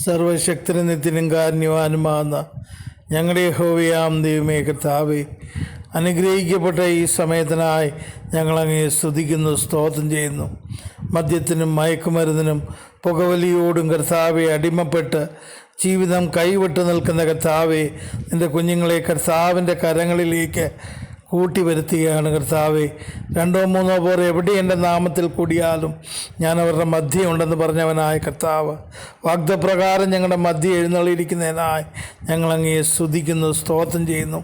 സർവശക്തനും നിത്യനും കാരുണ്യവാനുമാകുന്ന ഞങ്ങളുടെ യഹോവയാം ദൈവമേ കർത്താവേ, അനുഗ്രഹിക്കപ്പെട്ട ഈ സമയത്തിനായി ഞങ്ങളങ്ങേ സ്തുതിക്കുന്നു, സ്തോത്രം ചെയ്യുന്നു. മദ്യത്തിനും മയക്കുമരുന്നിനും പുകവലിയോടും കർത്താവെ അടിമപ്പെട്ട് ജീവിതം കൈവിട്ട് നിൽക്കുന്ന കർത്താവെ, നിൻ്റെ കുഞ്ഞുങ്ങളെ കർത്താവിൻ്റെ കരങ്ങളിലേക്ക് കൂട്ടി വരുത്തുകയാണ് കർത്താവെ. 2-3 പേർ എവിടെ എൻ്റെ നാമത്തിൽ കൂടിയാലും ഞാൻ അവരുടെ മധ്യ ഉണ്ടെന്ന് പറഞ്ഞവനായ കർത്താവ്, വാഗ്ദപ്രകാരം ഞങ്ങളുടെ മധ്യ എഴുന്നള്ളിയിരിക്കുന്നതിനായി ഞങ്ങളങ്ങേ സ്തുതിക്കുന്നു, സ്തോത്രം ചെയ്യുന്നു.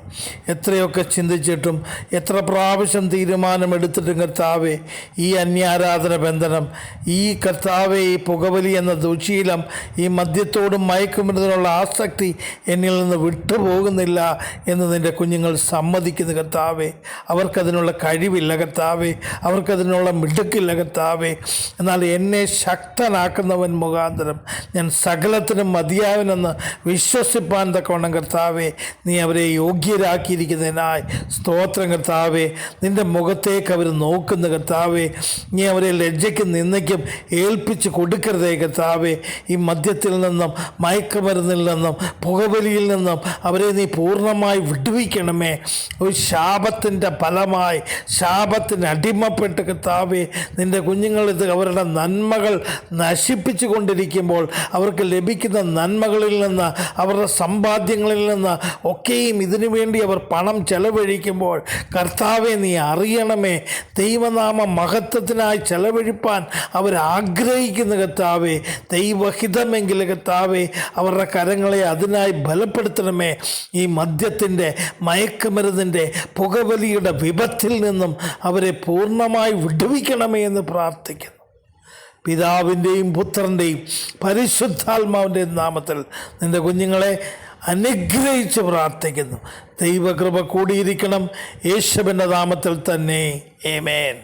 എത്രയൊക്കെ ചിന്തിച്ചിട്ടും എത്ര പ്രാവശ്യം തീരുമാനമെടുത്തിട്ടും കർത്താവെ, ഈ അന്യാരാധന ബന്ധനം, ഈ കർത്താവെ, ഈ പുകവലി എന്ന ദുശീലം, ഈ മദ്യത്തോടും മയക്കുമരുന്നിനുള്ള ആസക്തി എന്നിൽ നിന്ന് വിട്ടുപോകുന്നില്ല എന്ന് നിൻ്റെ കുഞ്ഞുങ്ങൾ സമ്മതിക്കുന്നു കർത്താവെ. അവർക്കതിനുള്ള കഴിവില്ല കർത്താവെ, അവർക്കതിനുള്ള മിടുക്കില്ല കർത്താവെ. എന്നാൽ എന്നെ ശക്തനാക്കുന്നവൻ മുഖാന്തരം ഞാൻ സകലത്തിനും മതിയാവനെന്ന് വിശ്വസിപ്പാൻ തക്കവണ്ണം കർത്താവെ, നീ അവരെ യോഗ്യരാക്കിയിരിക്കുന്നതിനായി സ്തോത്രം കർത്താവെ. നിൻ്റെ മുഖത്തേക്ക് അവർ നോക്കുന്ന കർത്താവെ, നീ അവരെ ലജ്ജയ്ക്കും നിന്ദയ്ക്കും ഏൽപ്പിച്ച് കൊടുക്കരുതേ കർത്താവെ. ഈ മദ്യത്തിൽ നിന്നും മയക്കുമരുന്നിൽ നിന്നും പുകവലിയിൽ നിന്നും അവരെ നീ പൂർണ്ണമായി വിടുവിക്കണമേ. ഒരു ശാപത്തിൻ്റെ ഫലമായി ശാപത്തിന് അടിമപ്പെട്ട് കർത്താവെ, നിൻ്റെ കുഞ്ഞുങ്ങൾ ഇത് അവരുടെ നന്മകൾ നശിപ്പിച്ചു കൊണ്ടിരിക്കുമ്പോൾ, അവർക്ക് ലഭിക്കുന്ന നന്മകളിൽ നിന്ന്, അവരുടെ സമ്പാദ്യങ്ങളിൽ നിന്ന് ഒക്കെയും ഇതിനു വേണ്ടി അവർ പണം ചെലവഴിക്കുമ്പോൾ കർത്താവെ, നീ അറിയണമേ, ദൈവനാമ മഹത്വത്തിനായി ചെലവഴിപ്പാൻ അവരാഗ്രഹിക്കുന്ന കർത്താവെ, ദൈവഹിതമെങ്കിൽ കർത്താവെ അവരുടെ കരങ്ങളെ അതിനായി ബലപ്പെടുത്തണമേ. ഈ മദ്യത്തിൻ്റെ, മയക്കുമരുന്നിൻ്റെ, പുകവലിയുടെ വിപത്തിൽ നിന്നും അവരെ പൂർണ്ണമായി വിടുവിക്കണമേ എന്ന് പ്രാർത്ഥിക്കുന്നു. പിതാവിൻ്റെയും പുത്രൻ്റെയും പരിശുദ്ധാത്മാവിൻ്റെയും നാമത്തിൽ നിൻ്റെ കുഞ്ഞുങ്ങളെ അനുഗ്രഹിച്ച് പ്രാർത്ഥിക്കുന്നു. ദൈവകൃപ കൂടിയിരിക്കണം. യേശുവിൻ്റെ നാമത്തിൽ തന്നെ. ആമേൻ.